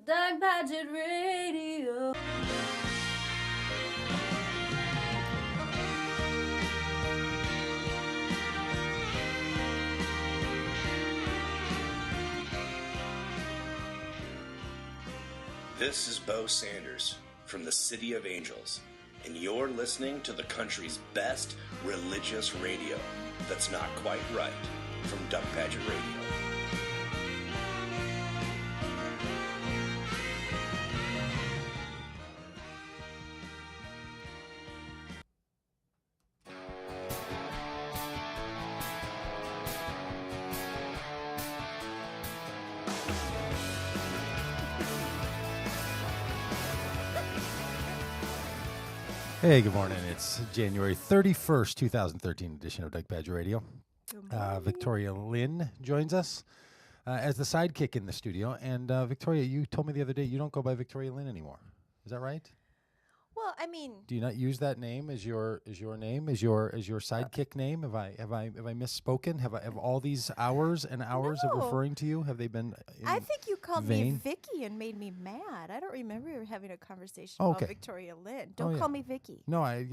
Doug Pagitt Radio. This is Bo Sanders from the City of Angels, and you're listening to the country's best religious radio that's not quite right from Doug Pagitt Radio. Hey, good morning. It's January 31st, 2013 edition of Doug Pagitt Radio. Victoria Lynn joins us as the sidekick in the studio. And Victoria, you told me the other day you don't go by Victoria Lynn anymore. Is that right? Well, I mean, do you not use that name as your name, as your sidekick name? Have I misspoken? Have all these hours and hours of referring to you, have they been I think you called vain? me Vicky and made me mad. I don't remember having a conversation about Victoria Lynn. Don't call me Vicky. No, I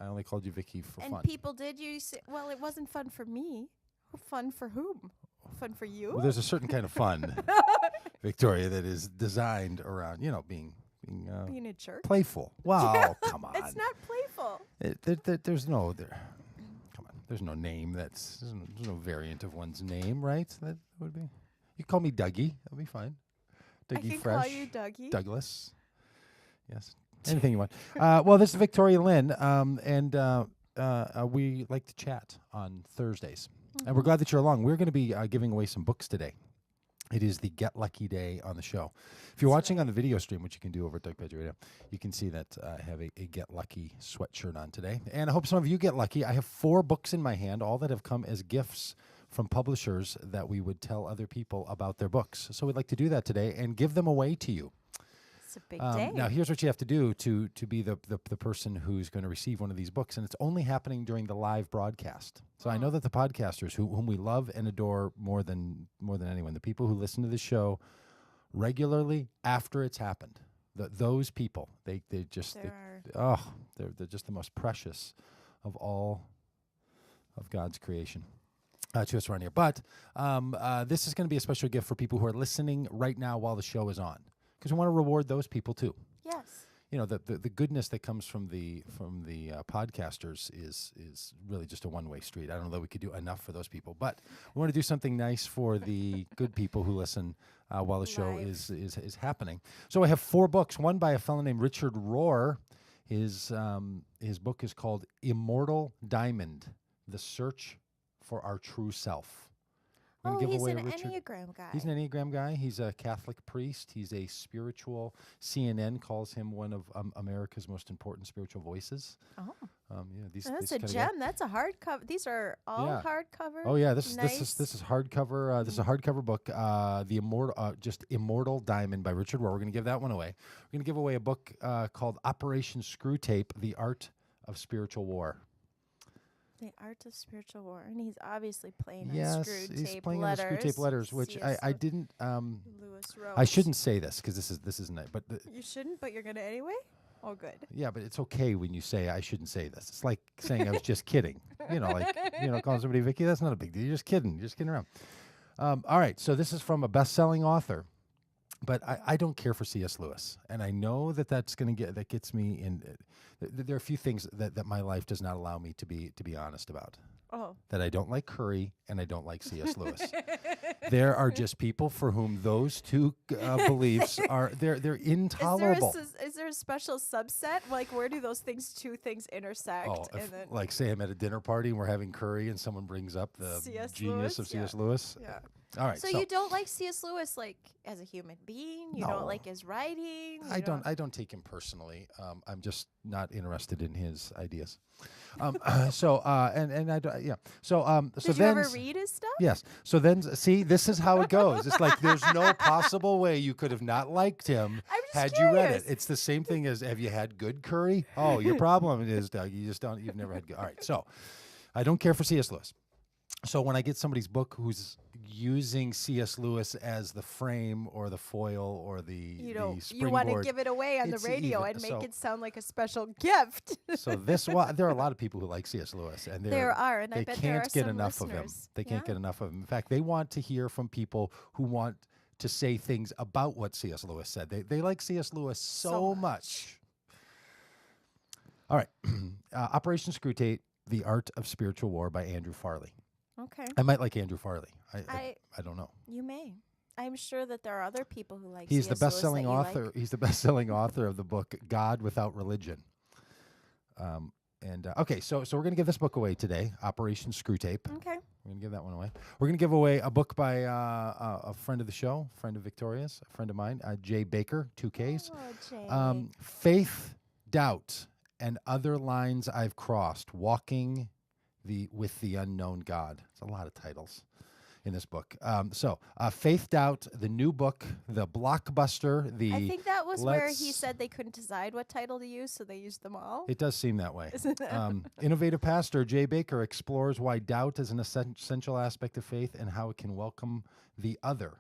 only called you Vicky for fun. And people did use well, it wasn't fun for me. Fun for whom? Fun for you? Well, there's a certain kind of fun, Victoria, that is designed around, being a jerk. Playful. Wow, come on. It's not playful. There's no name there's no variant of one's name, right? That would be. You call me Dougie. That'll be fine. Dougie I can Fresh. call you Dougie. Douglas. Yes. Anything you want. Well, this is Victoria Lynn, and we like to chat on Thursdays. Mm-hmm. And we're glad that you're along. We're going to be giving away some books today. It is the Get Lucky Day on the show. If you're watching on the video stream, which you can do over at Doug Pagitt Radio, you can see that I have a Get Lucky sweatshirt on today. And I hope some of you get lucky. I have 4 books in my hand, all that have come as gifts from publishers that we would tell other people about their books. So we'd like to do that today and give them away to you. It's a big day. Now, here's what you have to do to be the person who's going to receive one of these books, and it's only happening during the live broadcast. So I know that the podcasters whom we love and adore more than anyone, the people who listen to the show regularly after it's happened, those people, they're just the most precious of all of God's creation. To us around here. But this is going to be a special gift for people who are listening right now while the show is on. Because we want to reward those people too. Yes. The goodness that comes from the podcasters is really just a one-way street. I don't know that we could do enough for those people, but we want to do something nice for the good people who listen while the show is happening. So I have 4 books. One by a fellow named Richard Rohr. His book is called Immortal Diamond: The Search for Our True Self. He's an Enneagram guy. He's an Enneagram guy. He's a Catholic priest. He's a spiritual. CNN calls him one of America's most important spiritual voices. Oh, that's a gem. That's a hardcover. These are all hardcover. Oh yeah, this is hardcover. This is a hardcover book. The Immortal Diamond by Richard Rohr. We're going to give that one away. We're going to give away a book called Operation Screwtape: The Art of Spiritual War. The Art of Spiritual War, and he's obviously playing on he's playing on the Screwtape letters, which I didn't. Lewis Rose. I shouldn't say this because this isn't it. But you shouldn't, but you're gonna anyway. Oh, good. Yeah, but it's okay when you say I shouldn't say this. It's like saying I was just kidding. Calling somebody Vicky. That's not a big deal. You're just kidding. You're just kidding around. All right. So this is from a best-selling author. But I don't care for C.S. Lewis, and I know that gets me in. There are a few things that my life does not allow me to be honest about. Oh. That I don't like Curry and I don't like C.S. Lewis. There are just people for whom those two beliefs they're intolerable. Is there a special subset? Like, where do those two things intersect? Oh, like say I'm at a dinner party and we're having curry and someone brings up the genius of C.S. Lewis. Yeah. All right. So you don't like C.S. Lewis, like as a human being? You don't like his writing? I don't take him personally. I'm just not interested in his ideas. So Did you ever read his stuff? Yes. So then, see, this is how it goes. It's like there's no possible way you could have not liked him had you read it. It's the same thing as, have you had good curry? Oh, your problem is, Doug, you've never had good. All right. So I don't care for C.S. Lewis. So when I get somebody's book who's using C.S. Lewis as the frame or the foil or the springboard, you want to give it away on the radio and make it sound like a special gift. So there are a lot of people who like C.S. Lewis, and and I they bet can't get some enough listeners. of him. They can't get enough of him. In fact, they want to hear from people who want to say things about what C.S. Lewis said. They like C.S. Lewis so much. All right, Operation Screwtape: The Art of Spiritual War by Andrew Farley. Okay. I might like Andrew Farley. I don't know. You may. I'm sure that there are other people who like. He's C.S. the best-selling Lewis author. Like. He's the best-selling author of the book God Without Religion. Okay, so we're going to give this book away today, Operation Screwtape. Okay. We're going to give that one away. We're going to give away a book by a friend of the show, friend of Victoria's, a friend of mine, Jay Baker, 2Ks. Oh, Jay. Faith, Doubt, and Other Lines I've Crossed, Walking with the Unknown God. It's a lot of titles in this book. Faith, Doubt, the new book, the blockbuster, I think that was where he said they couldn't decide what title to use, so they used them all. It does seem that way. Innovative pastor Jay Baker explores why doubt is an essential aspect of faith and how it can welcome the other,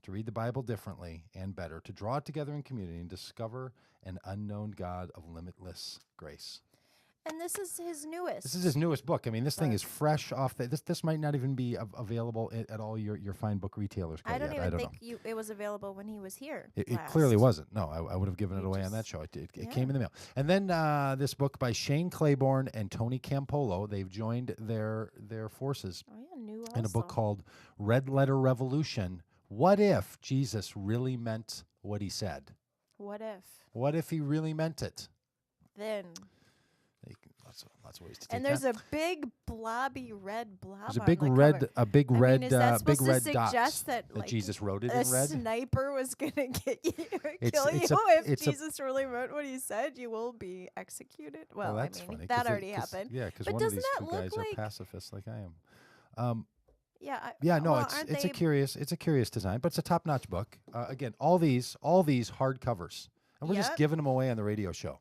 to read the Bible differently and better, to draw it together in community and discover an unknown God of limitless grace. And this is his newest. This is his newest book. I mean, this thing is fresh off the. This might not even be available at all your fine book retailers. I don't even think it was available when he was here. It clearly wasn't. No, I would have given it away on that show. It came in the mail. And then this book by Shane Claiborne and Tony Campolo. They've joined their forces new in a book called Red Letter Revolution. What if Jesus really meant what he said? What if? What if he really meant it? Then. Lots of ways to take and there's a big blobby red blob. There's a big red, big red dot that Jesus wrote it in red. A sniper was gonna get you or kill you if Jesus really wrote what he said. You will be executed. Well, that's I mean funny, that already happened. Yeah, because one of these two guys are pacifists like I am. It's a curious design, but it's a top-notch book. Again, all these hardcovers, and we're just giving them away on the radio show.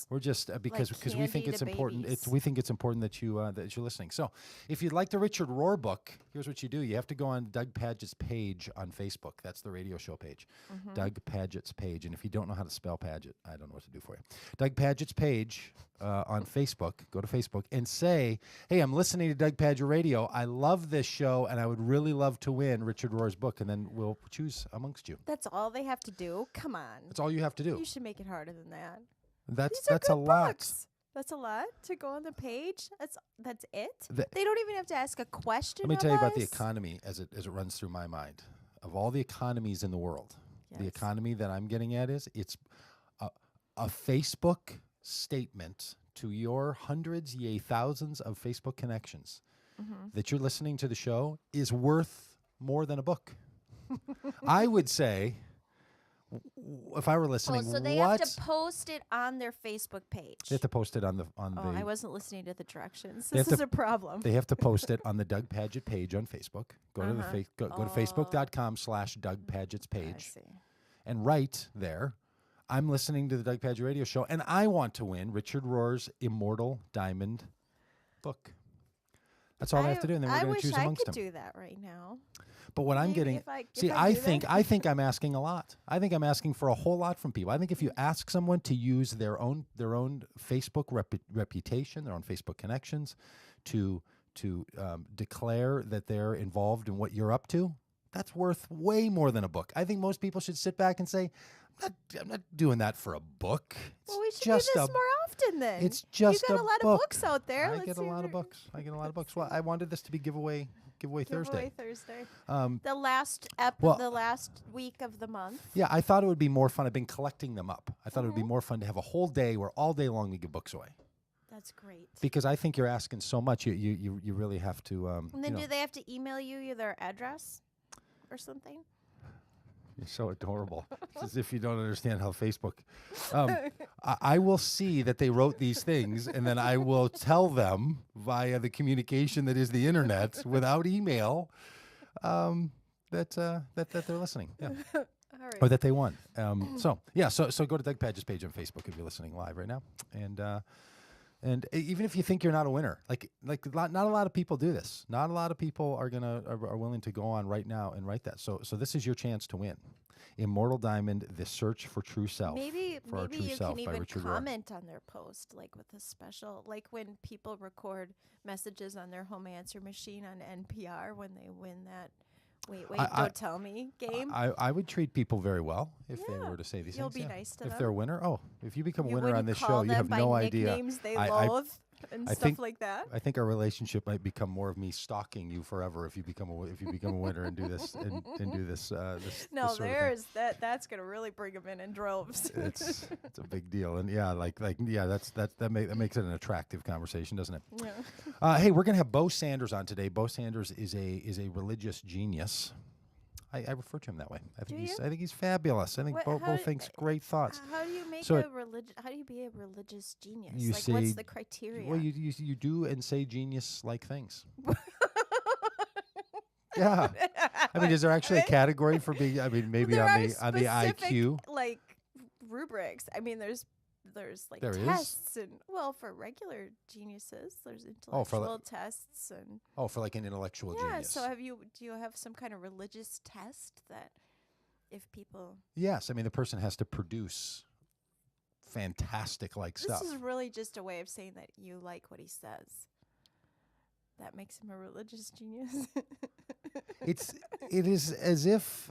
We're just because we think it's important. We think it's important that you're listening. So, if you'd like the Richard Rohr book, here's what you do: you have to go on Doug Pagitt's page on Facebook. That's the radio show page, Doug Pagitt's page. And if you don't know how to spell Pagitt, I don't know what to do for you. Doug Pagitt's page on Facebook. Go to Facebook and say, "Hey, I'm listening to Doug Pagitt Radio. I love this show, and I would really love to win Richard Rohr's book." And then we'll choose amongst you. That's all they have to do. Come on. That's all you have to do. You should make it harder than that. That's a lot. Books. That's a lot to go on the page. That's it. They don't even have to ask a question. Let me tell you about the economy as it runs through my mind. Of all the economies in the world, the economy that I'm getting at is it's a Facebook statement to your hundreds, yea, thousands of Facebook connections that you're listening to the show is worth more than a book. I would say. If I were listening, so they have to post it on their Facebook page. They have to post it on the. I wasn't listening to the directions. This is a problem. They have to post it on the Doug Pagitt page on Facebook. Go to go to facebook.com/Doug Pagitt's page, and write there. I'm listening to the Doug Pagitt Radio Show, and I want to win Richard Rohr's Immortal Diamond book. That's all I have to do, and then we're going to choose amongst them. I wish I could do that right now. But what I'm getting, I think I'm asking a lot. I think I'm asking for a whole lot from people. I think if you ask someone to use their own Facebook reputation, their own Facebook connections, to declare that they're involved in what you're up to, that's worth way more than a book. I think most people should sit back and say, I'm not doing that for a book. Well, we should do this more often then. It's just you got a lot of books out there. I get a lot of books. Well, I wanted this to be giveaway Thursday. The last the last week of the month. Yeah, I thought it would be more fun. I've been collecting them up. I thought it would be more fun to have a whole day where all day long we give books away. That's great. Because I think you're asking so much. You really have to. And then do they have to email you their address or something? You're so adorable. It's as if you don't understand how Facebook. I will see that they wrote these things, and then I will tell them via the communication that is the internet without email that they're listening. Yeah. All right. Or that they won. So go to Doug Pagitt's page on Facebook if you're listening live right now, and And even if you think you're not a winner, not a lot of people do this. Not a lot of people are willing to go on right now and write that. So this is your chance to win. Immortal Diamond: The Search for True Self. Maybe for you Self can by even Richard Rohr. comment on their post, like with a special, like when people record messages on their home answer machine on NPR when they win that. Wait, don't tell me game. I would treat people very well if they were to say these You'll things. Be nice to if them. they're a winner. Oh, if you become a You winner on wouldn't this call show, you them have by no idea. nicknames they loathe and stuff like that. I think our relationship might become more of me stalking you forever if you become a winner and do this and do this. No, this sort there's that's gonna really bring them in droves. It's a big deal, and that makes it an attractive conversation, doesn't it? Yeah. Hey, we're gonna have Bo Sanders on today. Bo Sanders is a religious genius. I refer to him that way. I think he's fabulous. I think Bo thinks great thoughts. How do you make How do you be a religious genius? You like, what's the criteria? Well, you do and say genius-like things. Yeah. I mean, is there actually a category for being? I mean, maybe on the IQ, like rubrics. I mean, there's like there tests and for regular geniuses, there's intellectual tests and for like an intellectual genius. So do you have some kind of religious test that if people? Yes, I mean the person has to produce fantastic stuff. This is really just a way of saying that you like what he says. That makes him a religious genius. It is as if,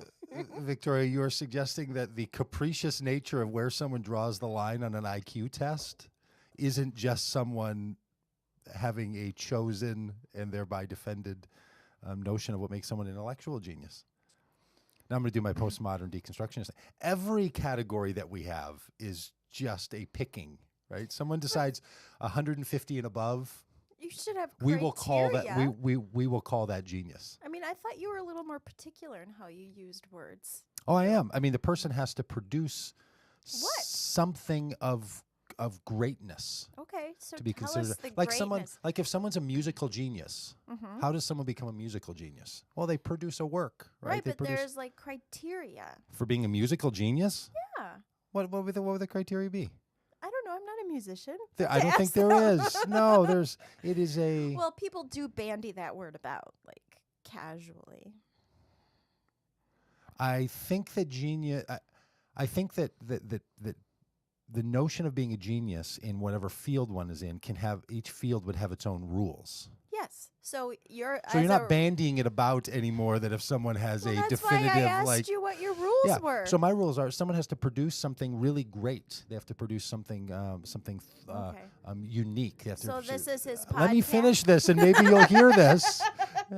Victoria, you are suggesting that the capricious nature of where someone draws the line on an IQ test isn't just someone having a chosen and thereby defended notion of what makes someone an intellectual genius. Now I'm going to do my postmodern deconstructionist. Every category that we have is just a picking, right? Someone decides 150 and above. You should have criteria. We will call that we will call that genius. I mean, I thought you were a little more particular in how you used words. Oh, I am. I mean, the person has to produce something of greatness. Okay, so to be tell considered us the like greatness. someone if someone's a musical genius, how does someone become a musical genius? Well, they produce a work, right? Right, but there's criteria for being a musical genius. Yeah. What would the criteria be? I don't know. I'm not a musician. I don't think there is. No, it is a... Well, people do bandy that word about, casually. I think that genius... I think that the notion of being a genius in whatever field one is in each field would have its own rules. Yes. So you're not bandying it about anymore. That if someone has a definitive, that's why I asked you what your rules were. So my rules are: someone has to produce something really great. They have to produce something unique. They have so this is his podcast. Let me finish this, and maybe you'll hear this.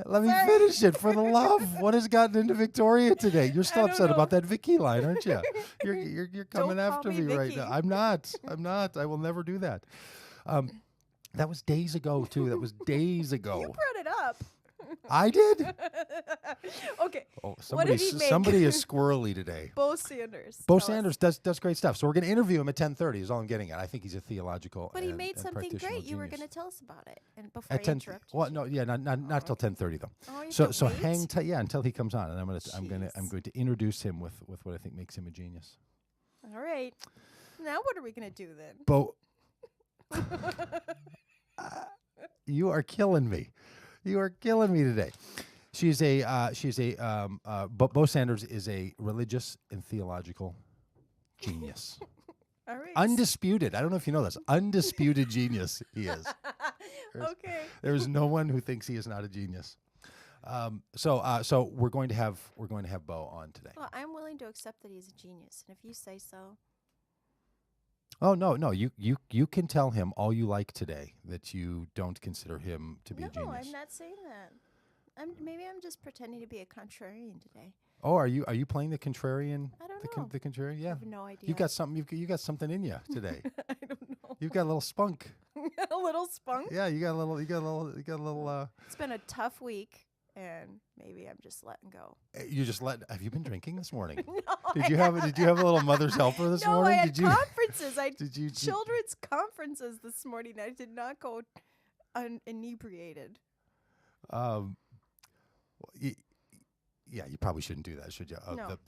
Let me finish it, for the love. What has gotten into Victoria today? You're still upset about that Vicky line, aren't you? You're coming after me right now. I'm not. I will never do that. That was days ago, too. That was days ago. You brought it up. I did? Okay. Oh, what did he make? Somebody is squirrely today. Bo Sanders. Bo Sanders does great stuff. So we're going to interview him at 10:30 is all I'm getting at. I think he's a theological But he made something great. Genius. You were going to tell us about it. And before I interrupted Well, no, yeah, not till 10:30 though. Oh, so hang tight, until he comes on, and I'm going to introduce him with what I think makes him a genius. All right. Now what are we going to do then? Bo you are killing me. You are killing me today. Bo Sanders is a religious and theological genius. All right. Undisputed. I don't know if you know this. Undisputed genius he is. There's no one who thinks he is not a genius. So we're going to have Bo on today. Well, I'm willing to accept that he's a genius, and if you say so. Oh no! You can tell him all you like today that you don't consider him to be a genius. No, I'm not saying that. Maybe I'm just pretending to be a contrarian today. Oh, are you playing the contrarian? I don't know. The contrarian, yeah. I have no idea. You got something. You got something in you today. I don't know. You've got a little spunk. A little spunk. Yeah, you got a little. It's been a tough week. And maybe I'm just letting go. Have you been drinking this morning? No. Did you have a little mother's helper this morning? No, I had conferences. Children's conferences this morning. I did not go inebriated. Yeah, you probably shouldn't do that, should you? No. No,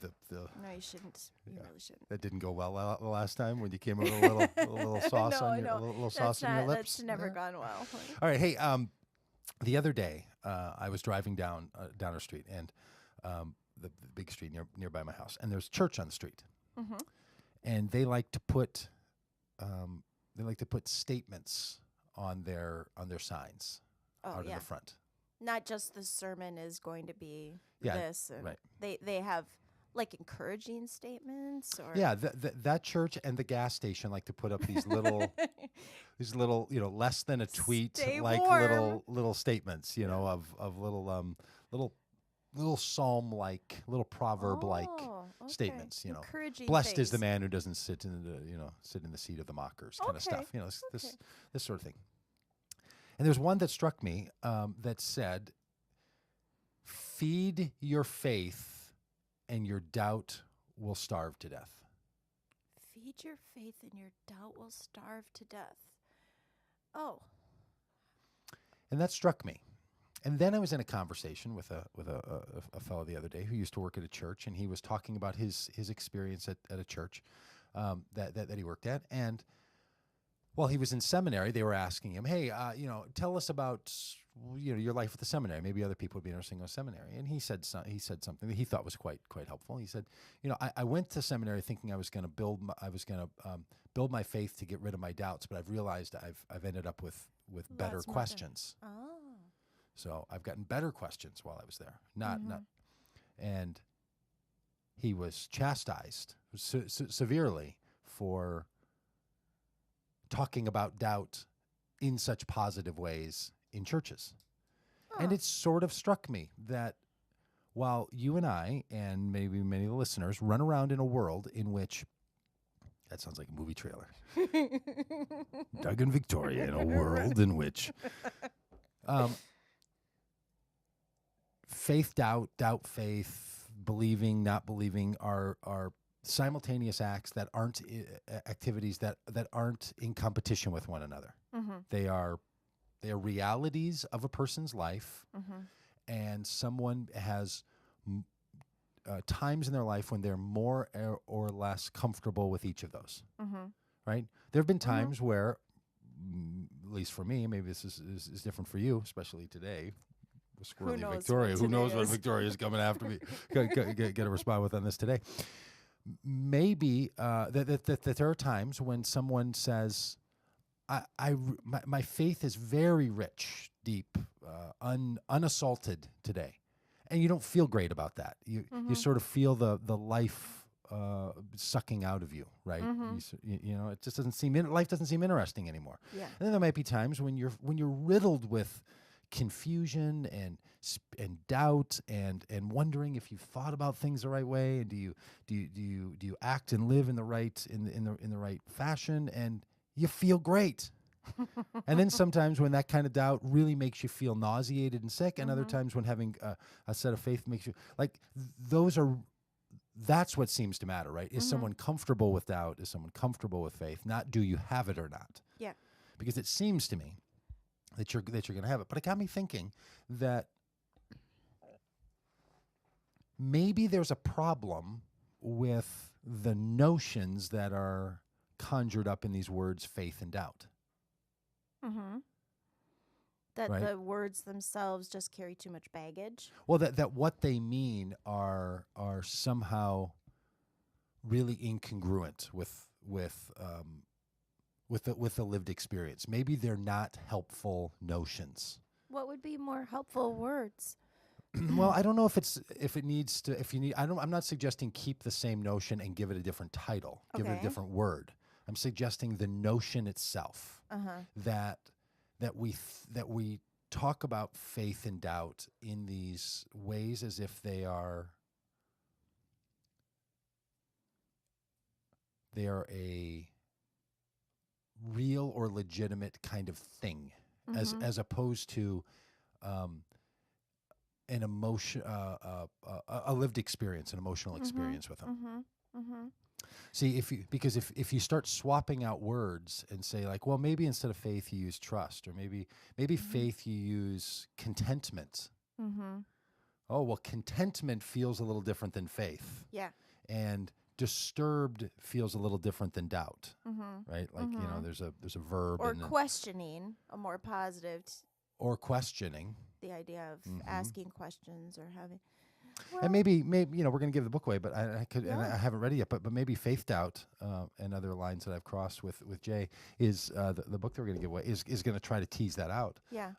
you shouldn't. You really shouldn't. That didn't go well the last time when you came with a little sauce on your little sauce on your lips. That's never gone well. All right, hey, the other day I was driving down our street, and the big street nearby my house, and there's church on the street, and they like to put statements on their signs out in the front. Not just the sermon is going to be Yeah, this. And right. They have like encouraging statements, or Yeah, that church and the gas station like to put up these little, less than a tweet, Stay like warm. little statements, of little psalm-like, little proverb-like okay. statements. Encouraging Blessed is the things. man who doesn't sit in the seat of the mockers, kind of stuff. This sort of thing. And there's one that struck me that said, "Feed your faith, and your doubt will starve to death." Feed your faith and your doubt will starve to death. Oh. And that struck me. And then I was in a conversation with a fellow the other day who used to work at a church, and he was talking about his experience at a church that he worked at. And while he was in seminary, they were asking him, "Hey, tell us about your life at the seminary. Maybe other people would be interested in going to seminary." And he said something that he thought was quite helpful. He said, I went to seminary thinking I was going to build my faith to get rid of my doubts, but I've realized I've ended up with better questions. Oh. So I've gotten better questions while I was there. Not, and he was chastised severely for talking about doubt in such positive ways in churches. And it sort of struck me that while you and I, and maybe many of the listeners, run around in a world in which, that sounds like a movie trailer, Doug and Victoria in a world in which faith, doubt, faith, believing, not believing are simultaneous acts that aren't activities that aren't in competition with one another. They are realities of a person's life, and someone has times in their life when they're more or less comfortable with each of those. Right? There have been times where, at least for me, maybe this is different for you, especially today. Squirrely Victoria. Who knows what Victoria's coming after me? Got to respond with on this today. Maybe that there are times when someone says, my faith is very rich, deep, unassaulted today, and you don't feel great about that. You sort of feel the life sucking out of you, right? It just doesn't seem life doesn't seem interesting anymore. Yeah. And then there might be times when you're riddled with confusion and doubt and wondering if you've thought about things the right way, and do you act and live in the right in the right fashion, and you feel great. And then sometimes when that kind of doubt really makes you feel nauseated and sick, and other times when having a set of faith makes you like that's what seems to matter, right? Is someone comfortable with doubt? Is someone comfortable with faith? Not do you have it or not? Yeah. Because it seems to me that you're going to have it. But it got me thinking that maybe there's a problem with the notions that are conjured up in these words, faith and doubt. That right? The words themselves just carry too much baggage. Well, that what they mean are somehow really incongruent with the lived experience. Maybe they're not helpful notions. What would be more helpful words? Well, I don't know I'm not suggesting keep the same notion and give it a different title, give it a different word. I'm suggesting the notion itself, that we talk about faith and doubt in these ways as if they are a real or legitimate kind of thing, as opposed to an emotion, a lived experience, an emotional experience with them. See, if you start swapping out words and say like, well, maybe instead of faith you use trust, or maybe faith you use contentment, oh, well, contentment feels a little different than faith. Yeah. And disturbed feels a little different than doubt, right? Like, there's a verb. Or questioning, a more positive. Or questioning. The idea of asking questions or having. Well, And maybe we're going to give the book away, but I could, and I haven't read it yet, but maybe faith doubt and other lines that I've crossed with Jay is the book that we're going to give away is going to try to tease that out. Yeah.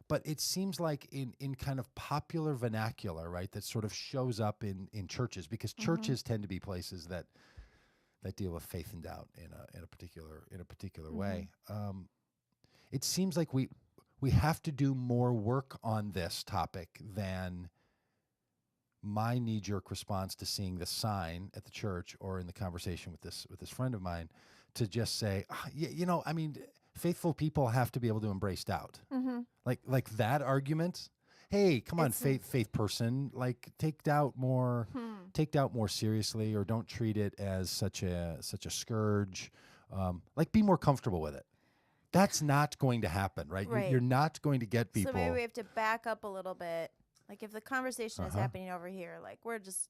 But it seems like in kind of popular vernacular, right, that sort of shows up in churches, because churches tend to be places that deal with faith and doubt in a particular way. It seems like we have to do more work on this topic than my knee-jerk response to seeing the sign at the church or in the conversation with this friend of mine, to just say, faithful people have to be able to embrace doubt. Like that argument. Hey, come on, faith person, like take doubt more seriously, or don't treat it as such a scourge. Like, be more comfortable with it. That's not going to happen, right? You're not going to get people. So maybe we have to back up a little bit. Like, if the conversation is happening over here, like we're just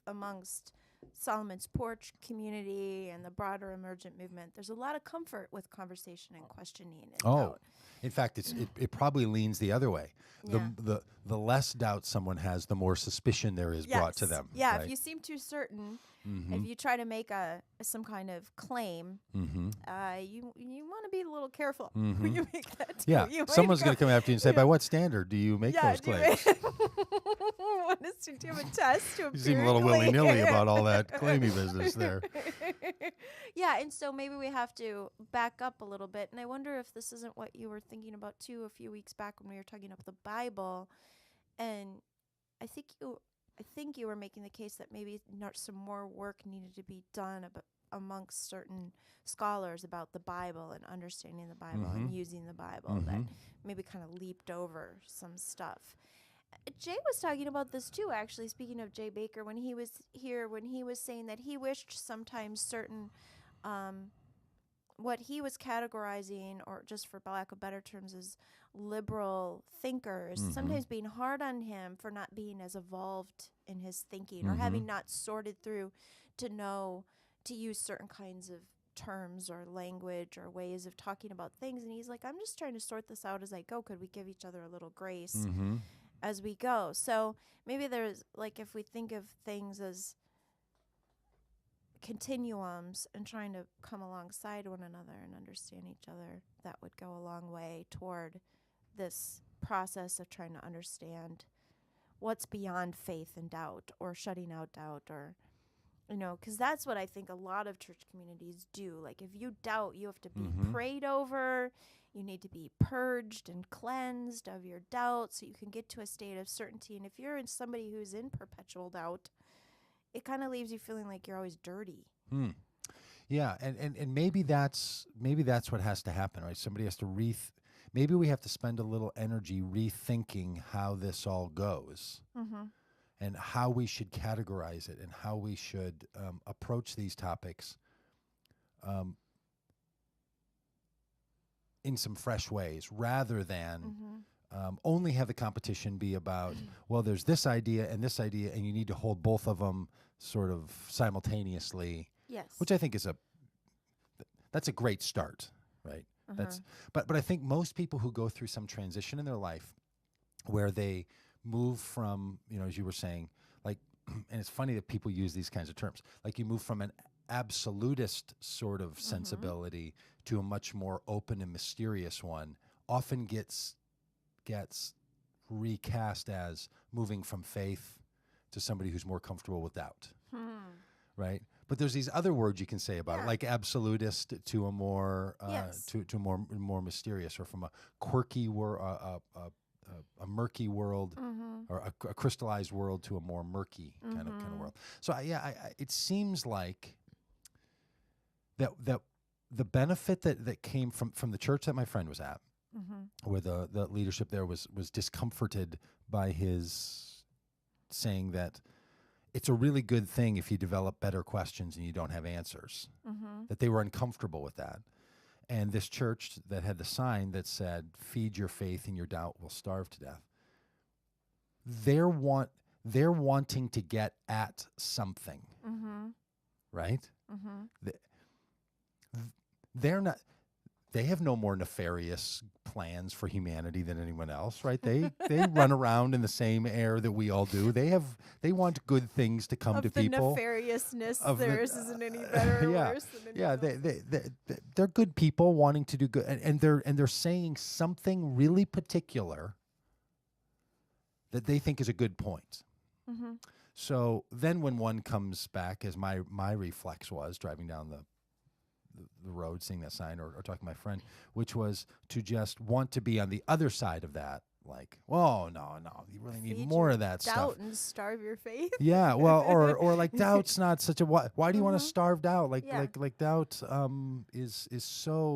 amongst Solomon's Porch community and the broader emergent movement, there's a lot of comfort with conversation and questioning and doubt. In fact, it probably leans the other way. Yeah. The less doubt someone has, the more suspicion there is brought to them. Yeah, right? If you seem too certain, if you try to make some kind of claim, you want to be a little careful when you make that. Yeah, someone's going to come after you and say, by what standard do you make those claims? Do you have a test? You seem a little willy-nilly about all that claimy business there. Yeah, and so maybe we have to back up a little bit. And I wonder if this isn't what you were thinking about, too, a few weeks back when we were talking about the Bible. And I think you were making the case that maybe some more work needed to be done amongst certain scholars about the Bible and understanding the Bible and using the Bible, that maybe kind of leaped over some stuff. Jay was talking about this too, actually, speaking of Jay Baker, when he was here, when he was saying that he wished sometimes certain, what he was categorizing, or just for lack of better terms, as liberal thinkers, sometimes being hard on him for not being as evolved in his thinking, or having not sorted through to know to use certain kinds of terms or language or ways of talking about things. And he's like, I'm just trying to sort this out as I go. Could we give each other a little grace as we go? So maybe there's, like, if we think of things as continuums and trying to come alongside one another and understand each other, that would go a long way toward this process of trying to understand what's beyond faith and doubt, or shutting out doubt, or, because that's what I think a lot of church communities do. Like, if you doubt, you have to be prayed over. You need to be purged and cleansed of your doubt so you can get to a state of certainty. And if you're somebody who's in perpetual doubt, it kind of leaves you feeling like you're always dirty. Yeah, and maybe that's what has to happen, right? Somebody has to maybe we have to spend a little energy rethinking how this all goes, and how we should categorize it, and how we should approach these topics in some fresh ways, rather than only have the competition be about, well, there's this idea, and you need to hold both of them sort of simultaneously. Yes. Which I think that's a great start, right? But I think most people who go through some transition in their life where they move from, as you were saying, like, and it's funny that people use these kinds of terms, like you move from an absolutist sort of sensibility to a much more open and mysterious one, often gets recast as moving from faith to somebody who's more comfortable with doubt, right? But there's these other words you can say about it, like absolutist to a more to more mysterious, or from a quirky a murky world, or a crystallized world to a more murky kind of world. So it seems like that the benefit that came from the church that my friend was at, where the leadership there was discomforted by his saying that it's a really good thing if you develop better questions and you don't have answers, that they were uncomfortable with that. And this church that had the sign that said, feed your faith and your doubt will starve to death, they're wanting to get at something, right? They're not. They have no more nefarious plans for humanity than anyone else, right? They run around in the same air that we all do. They want good things to come to people. Nefariousness, theirs isn't any better or worse than anyone else. They're good people wanting to do good, and they're saying something really particular that they think is a good point. So then, when one comes back, as my reflex was driving down the road, seeing that sign, or talking to my friend, which was to just want to be on the other side of that. Like, oh no, you really need more of that doubt stuff. And starve your faith. Yeah, well, or like doubt's not such a why do you want to starve doubt? Like doubt is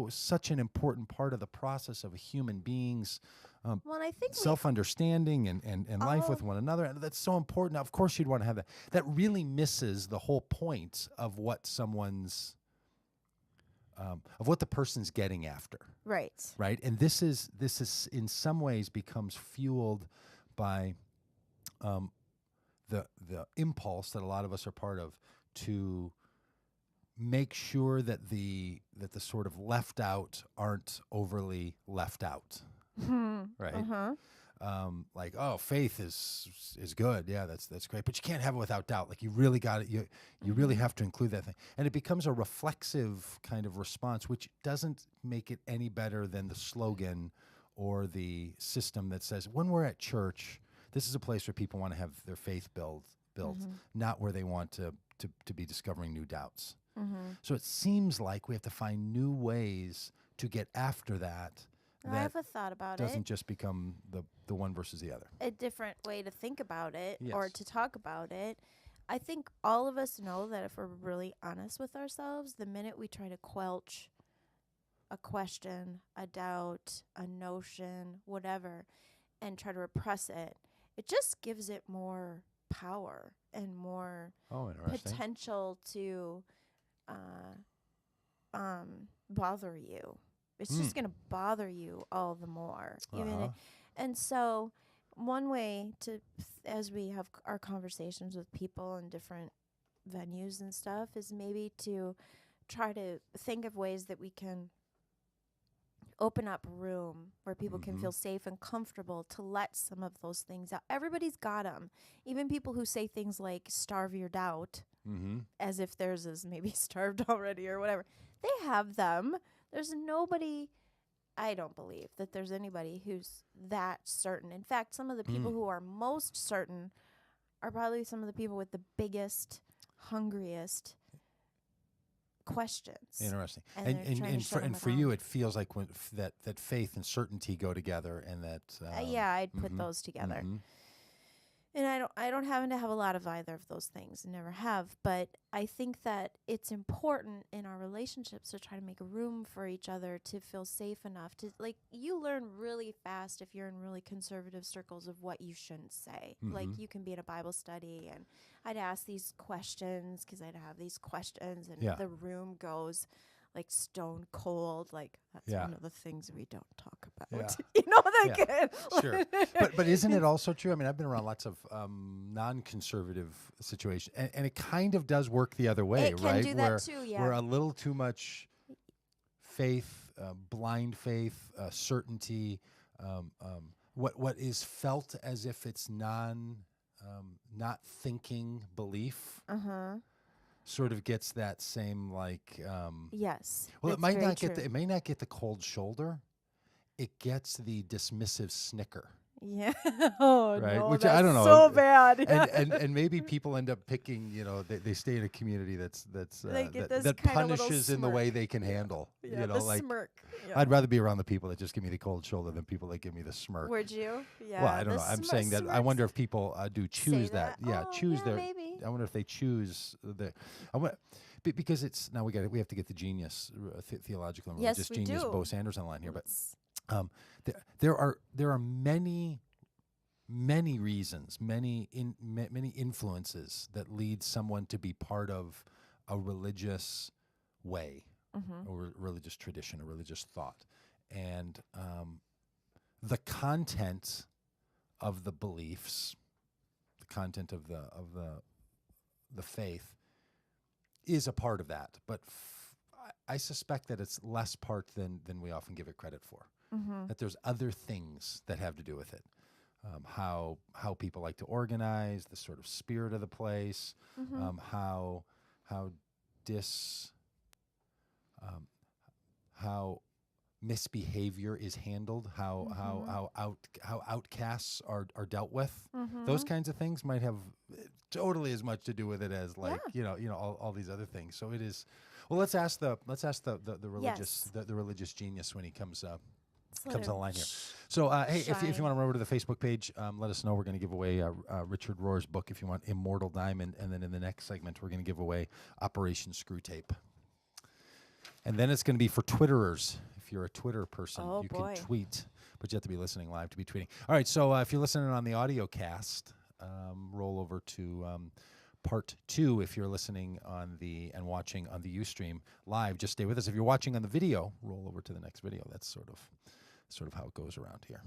such an important part of the process of a human being's well, I think self-understanding and life with one another. And that's so important. Now, of course, you'd want to have that. That really misses the whole point of what someone's of what the person's getting after. Right. And this is in some ways becomes fueled by the impulse that a lot of us are part of to make sure that the sort of left out aren't overly left out. Right. Like, oh, faith is good. Yeah, that's great. But you can't have it without doubt. Like, you really got it. You really have to include that thing. And it becomes a reflexive kind of response, which doesn't make it any better than the slogan or the system that says, when we're at church, this is a place where people want to have their faith built, not where they want to be discovering new doubts. So it seems like we have to find new ways to get after that. I have a thought about it. Doesn't just become the one versus the other. A different way to think about it or to talk about it. I think all of us know that if we're really honest with ourselves, the minute we try to quelch a question, a doubt, a notion, whatever, and try to repress it, it just gives it more power and more potential to bother you. It's just going to bother you all the more. And so one way to, as we have our conversations with people in different venues and stuff, is maybe to try to think of ways that we can open up room where people can feel safe and comfortable to let some of those things out. Everybody's got them. Even people who say things like starve your doubt, as if theirs is maybe starved already or whatever. They have them. There's nobody, I don't believe that there's anybody who's that certain. In fact, some of the people who are most certain are probably some of the people with the biggest, hungriest questions. Interesting. And for you, it feels like that faith and certainty go together, and that I'd put those together. And I don't happen to have a lot of either of those things, never have, but I think that it's important in our relationships to try to make room for each other to feel safe enough to, like, you learn really fast if you're in really conservative circles of what you shouldn't say. Like, you can be in a Bible study and I'd ask these questions because I'd have these questions and the room goes like stone cold, like that's one of the things we don't talk about. You know, sure. But isn't it also true? I mean, I've been around lots of non-conservative situations, and it kind of does work the other way, it can right? do that too, where a little too much faith, blind faith, certainty, what is felt as if it's not thinking belief. Sort of gets that same like yes. Well, it might not get it may not get the cold shoulder. It gets the dismissive snicker. Yeah. Right. No, which that's I don't know. So bad. And maybe people end up picking. You know, they stay in a community that punishes in the way they can handle. Yeah, you know, the like smirk. Yeah. I'd rather be around the people that just give me the cold shoulder than people that give me the smirk. Would you? Yeah. Well, I don't know. I'm saying that. I wonder if people do choose that. Yeah, choose their. Maybe. I wonder if they choose the. Because it's now we have to get the genius, theological and religious genius, Bo Sanders online here. But there are many reasons, many influences that lead someone to be part of a religious way, or religious tradition, a religious thought, and the content of the beliefs content of the faith is a part of that, but I suspect that it's less part than we often give it credit for. That there's other things that have to do with it. How people like to organize, the sort of spirit of the place, how misbehavior is handled, how outcasts are dealt with. Those kinds of things might have totally as much to do with it as like all these other things. So it is. Well, let's ask the religious the religious genius when he comes online here. So hey, if you want to run over to the Facebook page, let us know. We're going to give away Richard Rohr's book if you want, Immortal Diamond, and then in the next segment we're going to give away Operation Screwtape. And then it's going to be for Twitterers. If you're a Twitter person, you can tweet, but you have to be listening live to be tweeting. All right, so if you're listening on the audio cast, roll over to part 2. If you're listening on and watching on the Ustream live, just stay with us. If you're watching on the video, roll over to the next video. That's sort of how it goes around here.